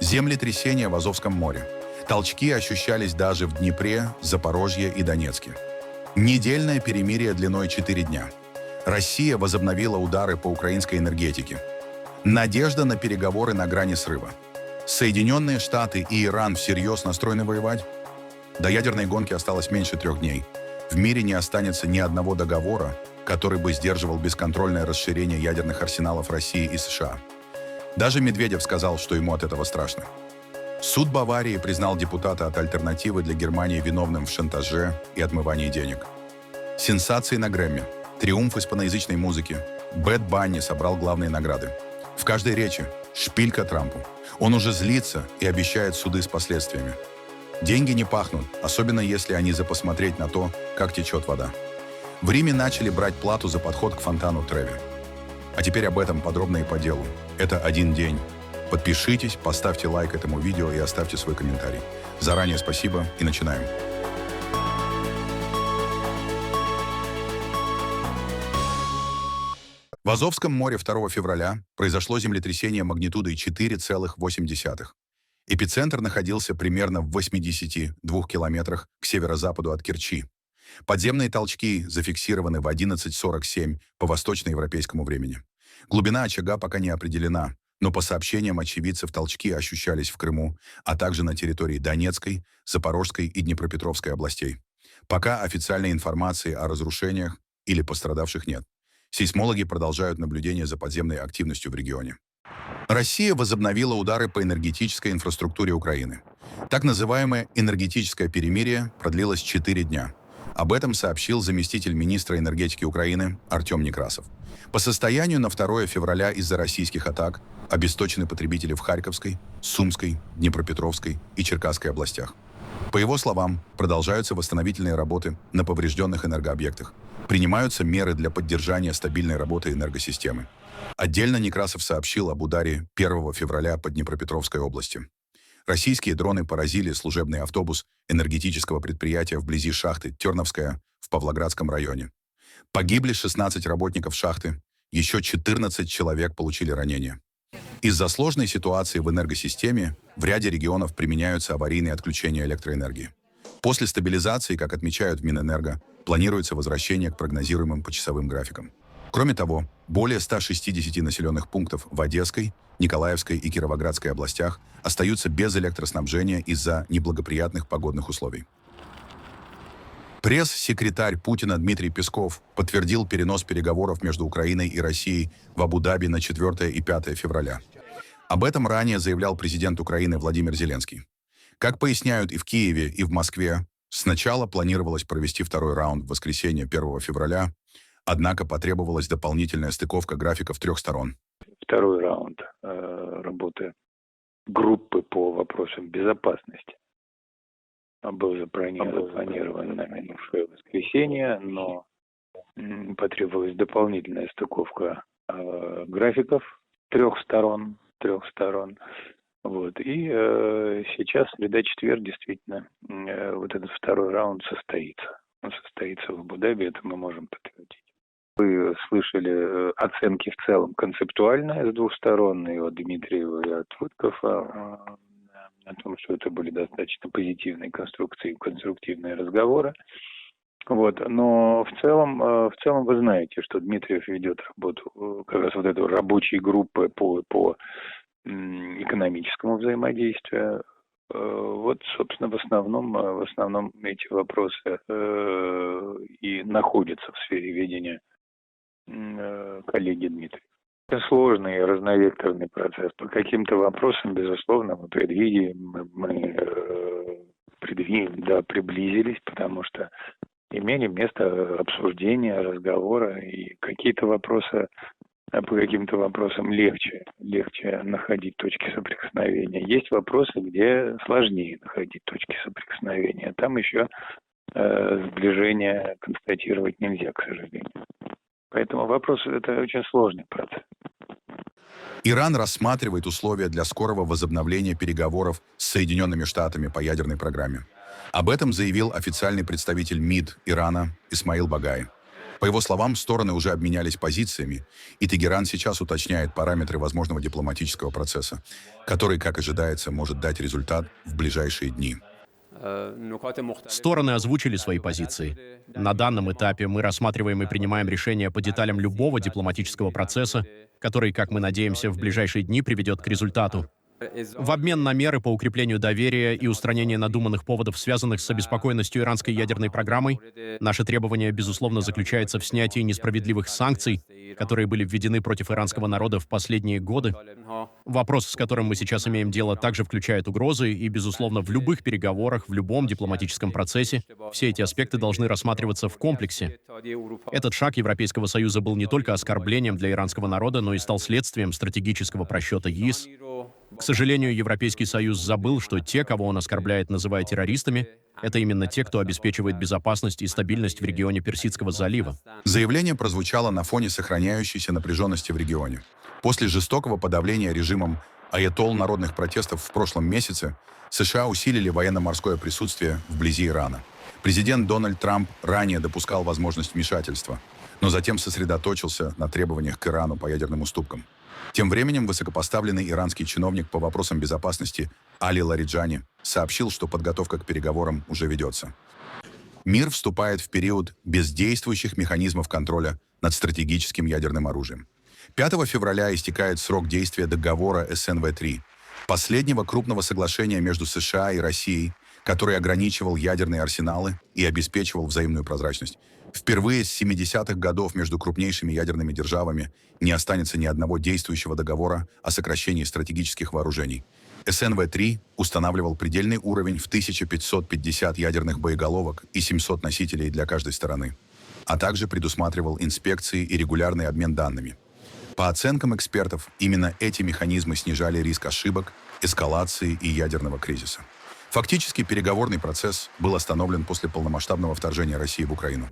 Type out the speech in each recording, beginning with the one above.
Землетрясение в Азовском море. Толчки ощущались даже в Днепре, Запорожье и Донецке. Недельное перемирие длиной 4 дня. Россия возобновила удары по украинской энергетике. Надежда на переговоры на грани срыва. Соединенные Штаты и Иран всерьез настроены воевать? До ядерной гонки осталось меньше 3 дней. В мире не останется ни одного договора, который бы сдерживал бесконтрольное расширение ядерных арсеналов России и США. Даже Медведев сказал, что ему от этого страшно. Суд Баварии признал депутата от «Альтернативы для Германии» виновным в шантаже и отмывании денег. Сенсации на Грэмми. Триумф испаноязычной музыки. Бэд Банни собрал главные награды. В каждой речи шпилька Трампу. Он уже злится и обещает суды с последствиями. Деньги не пахнут, особенно если они за посмотреть на то, как течет вода. В Риме начали брать плату за подход к фонтану Треви. А теперь об этом подробно и по делу. Это один день. Подпишитесь, поставьте лайк этому видео и оставьте свой комментарий. Заранее спасибо и начинаем. В Азовском море 2 февраля произошло землетрясение магнитудой 4,8. Эпицентр находился примерно в 82 километрах к северо-западу от Керчи. Подземные толчки зафиксированы в 11:47 по восточноевропейскому времени. Глубина очага пока не определена, но по сообщениям очевидцев толчки ощущались в Крыму, а также на территории Донецкой, Запорожской и Днепропетровской областей. Пока официальной информации о разрушениях или пострадавших нет. Сейсмологи продолжают наблюдение за подземной активностью в регионе. Россия возобновила удары по энергетической инфраструктуре Украины. Так называемое энергетическое перемирие продлилось 4 дня. Об этом сообщил заместитель министра энергетики Украины Артем Некрасов. По состоянию на 2 февраля из-за российских атак обесточены потребители в Харьковской, Сумской, Днепропетровской и Черкасской областях. По его словам, продолжаются восстановительные работы на поврежденных энергообъектах. Принимаются меры для поддержания стабильной работы энергосистемы. Отдельно Некрасов сообщил об ударе 1 февраля по Днепропетровской области. Российские дроны поразили служебный автобус энергетического предприятия вблизи шахты Терновская в Павлоградском районе. Погибли 16 работников шахты, еще 14 человек получили ранения. Из-за сложной ситуации в энергосистеме в ряде регионов применяются аварийные отключения электроэнергии. После стабилизации, как отмечают в Минэнерго, планируется возвращение к прогнозируемым почасовым графикам. Кроме того, более 160 населенных пунктов в Одесской, Николаевской и Кировоградской областях остаются без электроснабжения из-за неблагоприятных погодных условий. Пресс-секретарь Путина Дмитрий Песков подтвердил перенос переговоров между Украиной и Россией в Абу-Даби на 4 и 5 февраля. Об этом ранее заявлял президент Украины Владимир Зеленский. Как поясняют и в Киеве, и в Москве, сначала планировалось провести второй раунд в воскресенье 1 февраля, однако потребовалась дополнительная стыковка графиков 3 сторон. Второй раунд работы группы по вопросам безопасности был запланирован на минувшее воскресенье, но потребовалась дополнительная стыковка графиков трех сторон. Вот. И сейчас, среда-четверг, действительно, вот этот второй раунд состоится. Он состоится в Абу-Даби, это мы можем подтвердить. Вы слышали оценки в целом концептуальные с двух сторон, и от Дмитриева, и от Вудкова, о том, что это были достаточно позитивные конструктивные разговоры. Вот. Но в целом вы знаете, что Дмитриев ведет работу как раз вот этой рабочей группы по экономическому взаимодействию. Вот, собственно, в основном эти вопросы и находятся в сфере ведения коллеги Дмитриева. Это сложный разновекторный процесс. По каким-то вопросам, безусловно, мы приблизились, потому что имели место обсуждения, разговора, и по каким-то вопросам легче находить точки соприкосновения. Есть вопросы, где сложнее находить точки соприкосновения. Там еще сближение констатировать нельзя, к сожалению. Поэтому вопрос – это очень сложный процесс. Иран рассматривает условия для скорого возобновления переговоров с Соединенными Штатами по ядерной программе. Об этом заявил официальный представитель МИД Ирана Исмаил Багаи. По его словам, стороны уже обменялись позициями, и Тегеран сейчас уточняет параметры возможного дипломатического процесса, который, как ожидается, может дать результат в ближайшие дни. Стороны озвучили свои позиции. На данном этапе мы рассматриваем и принимаем решения по деталям любого дипломатического процесса, который, как мы надеемся, в ближайшие дни приведет к результату. В обмен на меры по укреплению доверия и устранению надуманных поводов, связанных с обеспокоенностью иранской ядерной программой, наше требование, безусловно, заключается в снятии несправедливых санкций, которые были введены против иранского народа в последние годы. Вопрос, с которым мы сейчас имеем дело, также включает угрозы, и, безусловно, в любых переговорах, в любом дипломатическом процессе все эти аспекты должны рассматриваться в комплексе. Этот шаг Европейского Союза был не только оскорблением для иранского народа, но и стал следствием стратегического просчета ЕС. К сожалению, Европейский Союз забыл, что те, кого он оскорбляет, называя террористами, это именно те, кто обеспечивает безопасность и стабильность в регионе Персидского залива. Заявление прозвучало на фоне сохраняющейся напряженности в регионе. После жестокого подавления режимом аятолл народных протестов в прошлом месяце США усилили военно-морское присутствие вблизи Ирана. Президент Дональд Трамп ранее допускал возможность вмешательства, но затем сосредоточился на требованиях к Ирану по ядерным уступкам. Тем временем высокопоставленный иранский чиновник по вопросам безопасности Али Лариджани сообщил, что подготовка к переговорам уже ведется. Мир вступает в период бездействующих механизмов контроля над стратегическим ядерным оружием. 5 февраля истекает срок действия договора СНВ-3, последнего крупного соглашения между США и Россией, который ограничивал ядерные арсеналы и обеспечивал взаимную прозрачность. Впервые с 70-х годов между крупнейшими ядерными державами не останется ни одного действующего договора о сокращении стратегических вооружений. СНВ-3 устанавливал предельный уровень в 1550 ядерных боеголовок и 700 носителей для каждой стороны, а также предусматривал инспекции и регулярный обмен данными. По оценкам экспертов, именно эти механизмы снижали риск ошибок, эскалации и ядерного кризиса. Фактически переговорный процесс был остановлен после полномасштабного вторжения России в Украину.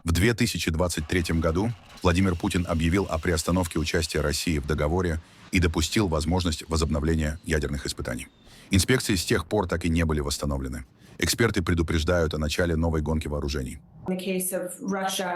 В 2023 году Владимир Путин объявил о приостановке участия России в договоре и допустил возможность возобновления ядерных испытаний. Инспекции с тех пор так и не были восстановлены. Эксперты предупреждают о начале новой гонки вооружений.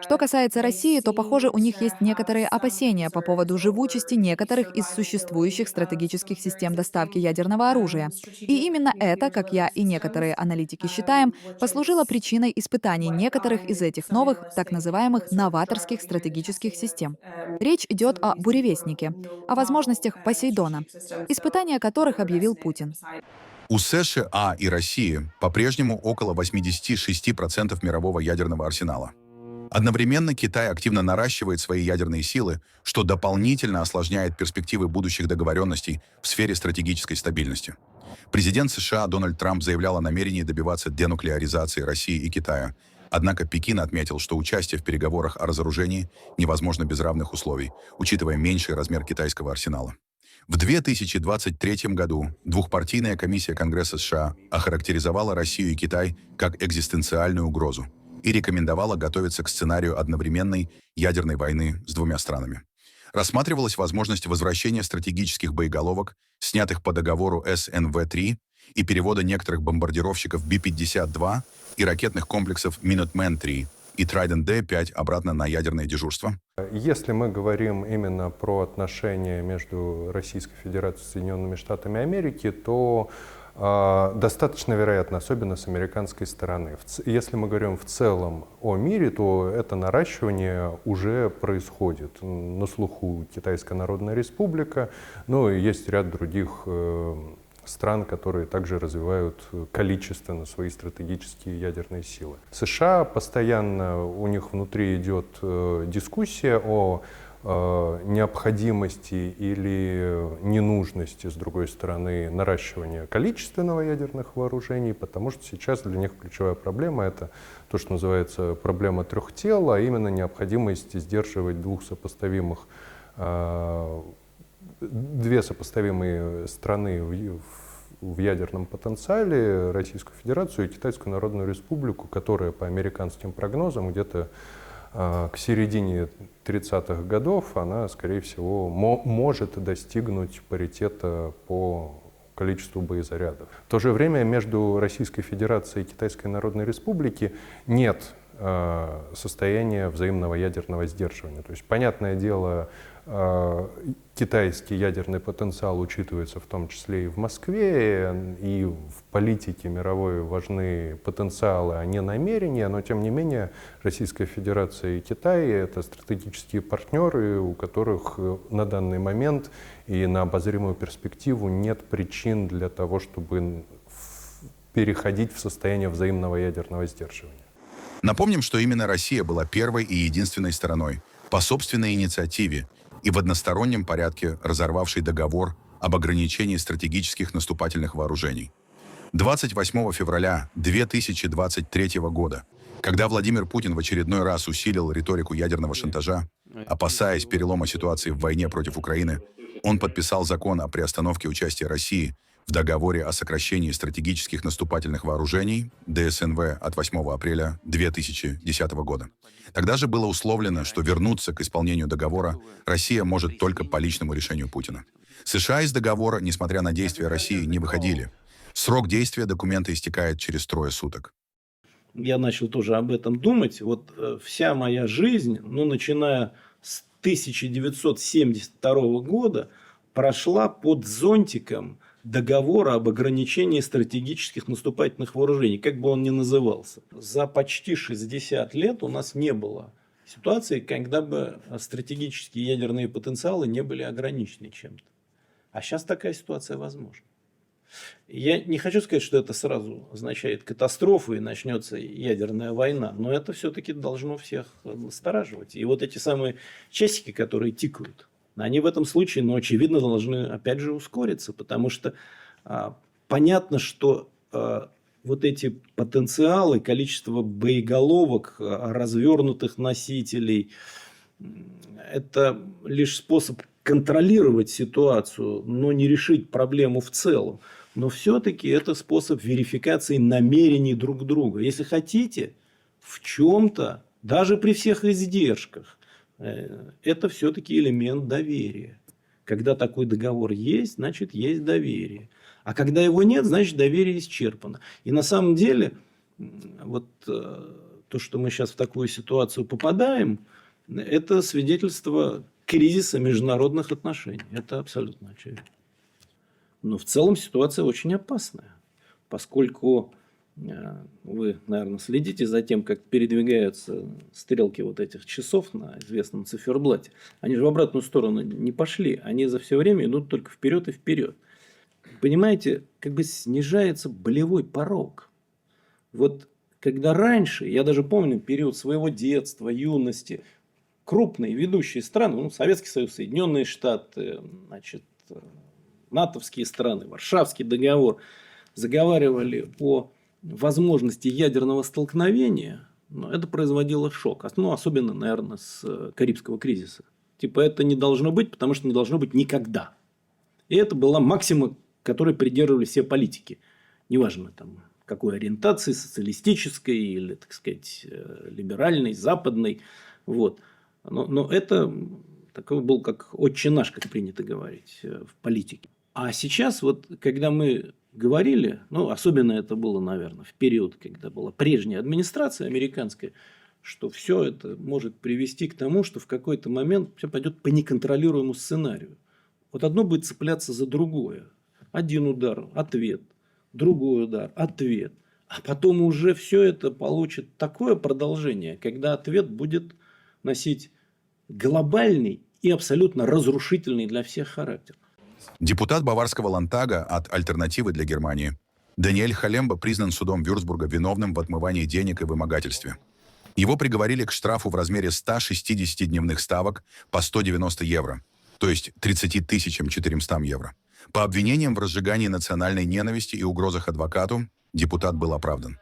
Что касается России, то, похоже, у них есть некоторые опасения по поводу живучести некоторых из существующих стратегических систем доставки ядерного оружия. И именно это, как я и некоторые аналитики считаем, послужило причиной испытаний некоторых из этих новых, так называемых, новаторских стратегических систем. Речь идет о буревестнике, о возможностях Посейдона, испытания которых объявил Путин. У США и России по-прежнему около 86% мирового ядерного арсенала. Одновременно Китай активно наращивает свои ядерные силы, что дополнительно осложняет перспективы будущих договоренностей в сфере стратегической стабильности. Президент США Дональд Трамп заявлял о намерении добиваться денуклеаризации России и Китая. Однако Пекин отметил, что участие в переговорах о разоружении невозможно без равных условий, учитывая меньший размер китайского арсенала. В 2023 году двухпартийная комиссия Конгресса США охарактеризовала Россию и Китай как экзистенциальную угрозу и рекомендовала готовиться к сценарию одновременной ядерной войны с двумя странами. Рассматривалась возможность возвращения стратегических боеголовок, снятых по договору СНВ-3, и перевода некоторых бомбардировщиков Би-52 и ракетных комплексов Minuteman-3 и Trident D5 обратно на ядерное дежурство. Если мы говорим именно про отношения между Российской Федерацией и Соединенными Штатами Америки, то достаточно вероятно, особенно с американской стороны. Если мы говорим в целом о мире, то это наращивание уже происходит. На слуху Китайская Народная Республика, но и есть ряд других стран, которые также развивают количественно свои стратегические ядерные силы. США постоянно, у них внутри идет дискуссия о необходимости или ненужности, с другой стороны, наращивания количественного ядерных вооружений, потому что сейчас для них ключевая проблема — это то, что называется проблема трех тел, а именно необходимость сдерживать две сопоставимые страны в ядерном потенциале, Российскую Федерацию и Китайскую Народную Республику, которая по американским прогнозам где-то к середине 30-х годов она, скорее всего, может достигнуть паритета по количеству боезарядов. В то же время между Российской Федерацией и Китайской Народной Республикой нет состояние взаимного ядерного сдерживания. То есть, понятное дело, китайский ядерный потенциал учитывается в том числе и в Москве, и в политике мировой важны потенциалы, а не намерения, но тем не менее Российская Федерация и Китай — это стратегические партнеры, у которых на данный момент и на обозримую перспективу нет причин для того, чтобы переходить в состояние взаимного ядерного сдерживания. Напомним, что именно Россия была первой и единственной стороной по собственной инициативе и в одностороннем порядке разорвавшей договор об ограничении стратегических наступательных вооружений. 28 февраля 2023 года, когда Владимир Путин в очередной раз усилил риторику ядерного шантажа, опасаясь перелома ситуации в войне против Украины, он подписал закон о приостановке участия России в договоре о сокращении стратегических наступательных вооружений ДСНВ от 8 апреля 2010 года. Тогда же было условлено, что вернуться к исполнению договора Россия может только по личному решению Путина. США из договора, несмотря на действия России, не выходили. Срок действия документа истекает через 3 суток. Я начал тоже об этом думать. Вот вся моя жизнь, начиная с 1972 года, прошла под зонтиком договора об ограничении стратегических наступательных вооружений, как бы он ни назывался. За почти 60 лет у нас не было ситуации, когда бы стратегические ядерные потенциалы не были ограничены чем-то. А сейчас такая ситуация возможна. Я не хочу сказать, что это сразу означает катастрофу и начнется ядерная война, но это все-таки должно всех настораживать. И вот эти самые часики, которые тикают, они в этом случае, очевидно, должны опять же ускориться, потому что понятно, что вот эти потенциалы, количество боеголовок, развернутых носителей, это лишь способ контролировать ситуацию, но не решить проблему в целом. Но все-таки это способ верификации намерений друг друга. Если хотите, в чем-то, даже при всех издержках, это все-таки элемент доверия. Когда такой договор есть, значит есть доверие. А когда его нет, значит доверие исчерпано. И на самом деле, вот то, что мы сейчас в такую ситуацию попадаем, это свидетельство кризиса международных отношений. Это абсолютно очевидно. Но в целом ситуация очень опасная, поскольку вы, наверное, следите за тем, как передвигаются стрелки вот этих часов на известном циферблате. Они же в обратную сторону не пошли, они за все время идут только вперед и вперед. Понимаете, как бы снижается болевой порог. Вот когда раньше, я даже помню период своего детства, юности, крупные ведущие страны, Советский Союз, Соединенные Штаты, натовские страны, Варшавский договор, заговаривали о возможности ядерного столкновения, это производило шок. Особенно, наверное, с Карибского кризиса. Это не должно быть, потому что не должно быть никогда. И это была максима, которой придерживались все политики. Неважно, какой ориентации, социалистической или, так сказать, либеральной, западной. Вот. Но это такой был как отче наш, как принято говорить в политике. А сейчас, когда мы говорили, особенно это было, наверное, в период, когда была прежняя администрация американская, что все это может привести к тому, что в какой-то момент все пойдет по неконтролируемому сценарию. Одно будет цепляться за другое. Один удар – ответ. Другой удар – ответ. А потом уже все это получит такое продолжение, когда ответ будет носить глобальный и абсолютно разрушительный для всех характер. Депутат Баварского Ландтага от «Альтернативы для Германии» Даниэль Халемба признан судом Вюрцбурга виновным в отмывании денег и вымогательстве. Его приговорили к штрафу в размере 160 дневных ставок по 190 евро, то есть 30 400 евро. По обвинениям в разжигании национальной ненависти и угрозах адвокату депутат был оправдан.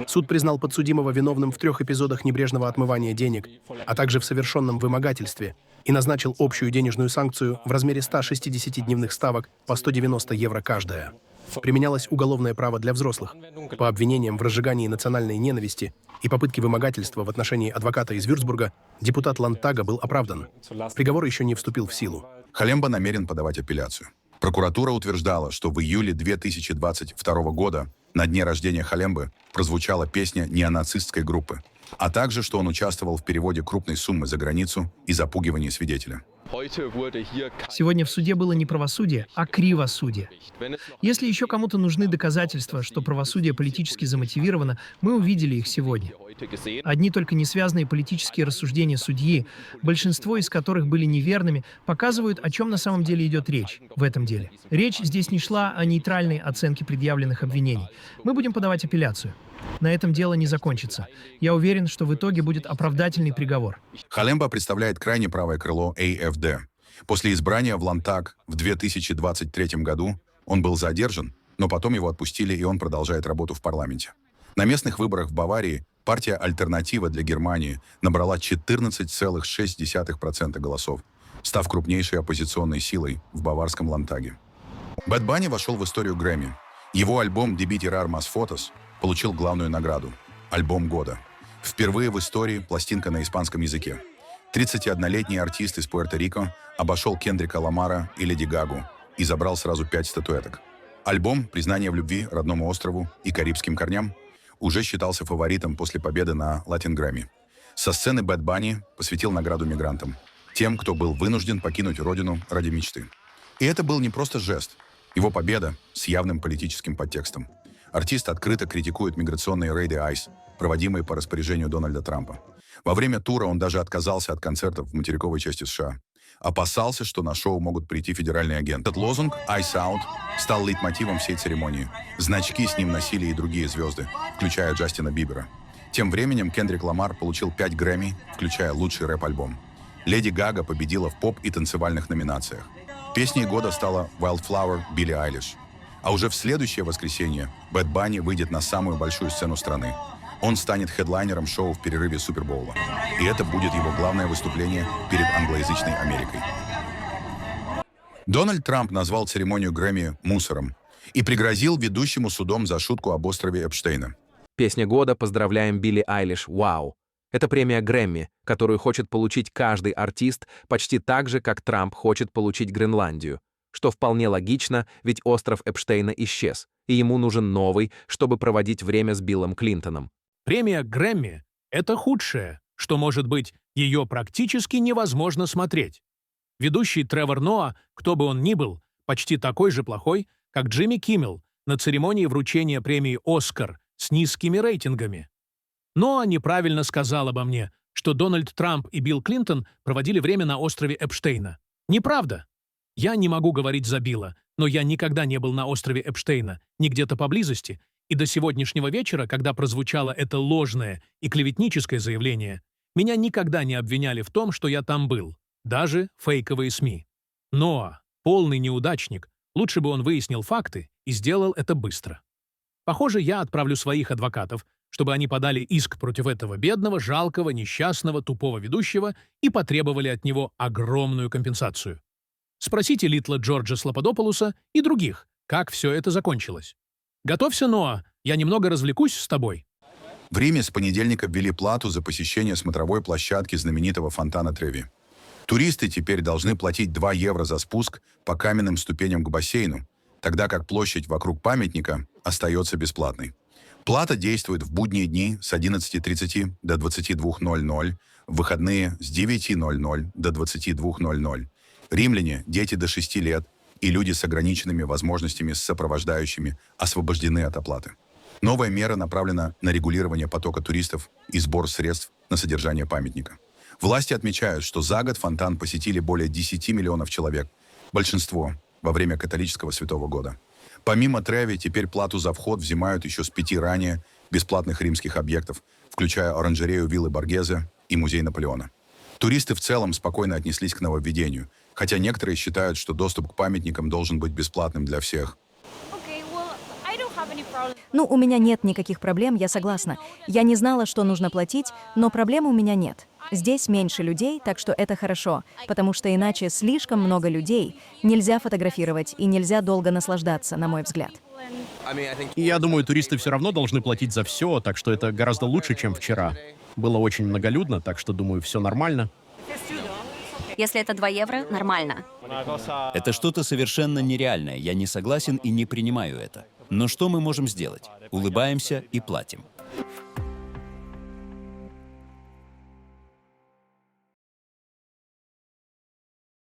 Суд признал подсудимого виновным в 3 эпизодах небрежного отмывания денег, а также в совершенном вымогательстве, и назначил общую денежную санкцию в размере 160 дневных ставок по 190 евро каждая. Применялось уголовное право для взрослых. По обвинениям в разжигании национальной ненависти и попытке вымогательства в отношении адвоката из Вюрцбурга депутат Ландтага был оправдан. Приговор еще не вступил в силу. Халемба намерен подавать апелляцию. Прокуратура утверждала, что в июле 2022 года на дне рождения Халембы прозвучала песня неонацистской группы, а также, что он участвовал в переводе крупной суммы за границу и запугивании свидетеля. Сегодня в суде было не правосудие, а кривосудие. Если еще кому-то нужны доказательства, что правосудие политически замотивировано, мы увидели их сегодня. Одни только несвязные политические рассуждения судьи, большинство из которых были неверными, показывают, о чем на самом деле идет речь в этом деле. Речь здесь не шла о нейтральной оценке предъявленных обвинений. Мы будем подавать апелляцию. На этом дело не закончится. Я уверен, что в итоге будет оправдательный приговор. Халемба представляет крайне правое крыло АФД. После избрания в Лантаг в 2023 году он был задержан, но потом его отпустили, и он продолжает работу в парламенте. На местных выборах в Баварии партия «Альтернатива для Германии» набрала 14,6% голосов, став крупнейшей оппозиционной силой в баварском Лантаге. Бэд Банни вошел в историю Грэмми. Его альбом «Debiti Rar Mas Fotos» получил главную награду – альбом года. Впервые в истории пластинка на испанском языке. 31-летний артист из Пуэрто-Рико обошел Кендрика Ламара и Леди Гагу и забрал сразу 5 статуэток. Альбом «Признание в любви родному острову и карибским корням» уже считался фаворитом после победы на Латин Грэмми. Со сцены Бэд Банни посвятил награду мигрантам, тем, кто был вынужден покинуть родину ради мечты. И это был не просто жест. Его победа с явным политическим подтекстом. Артист открыто критикует миграционные рейды ICE, проводимые по распоряжению Дональда Трампа. Во время тура он даже отказался от концертов в материковой части США. Опасался, что на шоу могут прийти федеральные агенты. Этот лозунг «Ice Out» стал лейтмотивом всей церемонии. Значки с ним носили и другие звезды, включая Джастина Бибера. Тем временем Кендрик Ламар получил 5 Грэмми, включая лучший рэп-альбом. Леди Гага победила в поп- и танцевальных номинациях. Песней года стала «Wildflower» Билли Айлиш. А уже в следующее воскресенье Бэд Банни выйдет на самую большую сцену страны. Он станет хедлайнером шоу в перерыве Супербоула. И это будет его главное выступление перед англоязычной Америкой. Дональд Трамп назвал церемонию Грэмми «мусором» и пригрозил ведущему судом за шутку об острове Эпштейна. Песня года «Поздравляем Билли Айлиш» «Вау». Это премия Грэмми, которую хочет получить каждый артист почти так же, как Трамп хочет получить Гренландию. Что вполне логично, ведь остров Эпштейна исчез, и ему нужен новый, чтобы проводить время с Биллом Клинтоном. Премия Грэмми — это худшее, что может быть, ее практически невозможно смотреть. Ведущий Тревор Ноа, кто бы он ни был, почти такой же плохой, как Джимми Киммел на церемонии вручения премии «Оскар» с низкими рейтингами. Ноа неправильно сказал обо мне, что Дональд Трамп и Билл Клинтон проводили время на острове Эпштейна. Неправда. Я не могу говорить за Билла, но я никогда не был на острове Эпштейна, ни где-то поблизости, и до сегодняшнего вечера, когда прозвучало это ложное и клеветническое заявление, меня никогда не обвиняли в том, что я там был, даже фейковые СМИ. Ноа, полный неудачник, лучше бы он выяснил факты и сделал это быстро. Похоже, я отправлю своих адвокатов, чтобы они подали иск против этого бедного, жалкого, несчастного, тупого ведущего и потребовали от него огромную компенсацию. Спросите Литла Джорджа Слоподополуса и других, как все это закончилось. Готовься, Ноа, я немного развлекусь с тобой. В Риме с понедельника ввели плату за посещение смотровой площадки знаменитого фонтана Треви. Туристы теперь должны платить 2 евро за спуск по каменным ступеням к бассейну, тогда как площадь вокруг памятника остается бесплатной. Плата действует в будние дни с 11:30 до 22:00, в выходные с 9:00 до 22:00. Римляне, дети до 6 лет и люди с ограниченными возможностями с сопровождающими освобождены от оплаты. Новая мера направлена на регулирование потока туристов и сбор средств на содержание памятника. Власти отмечают, что за год фонтан посетили более 10 миллионов человек, большинство во время католического Святого года. Помимо Треви, теперь плату за вход взимают еще с 5 ранее бесплатных римских объектов, включая оранжерею виллы Боргезе и музей Наполеона. Туристы в целом спокойно отнеслись к нововведению, хотя некоторые считают, что доступ к памятникам должен быть бесплатным для всех. Ну, у меня нет никаких проблем, я согласна. Я не знала, что нужно платить, но проблем у меня нет. Здесь меньше людей, так что это хорошо, потому что иначе слишком много людей, нельзя фотографировать и нельзя долго наслаждаться, на мой взгляд. Я думаю, туристы все равно должны платить за все, так что это гораздо лучше, чем вчера. Было очень многолюдно, так что, думаю, все нормально. Если это 2 евро, нормально. Это что-то совершенно нереальное. Я не согласен и не принимаю это. Но что мы можем сделать? Улыбаемся и платим.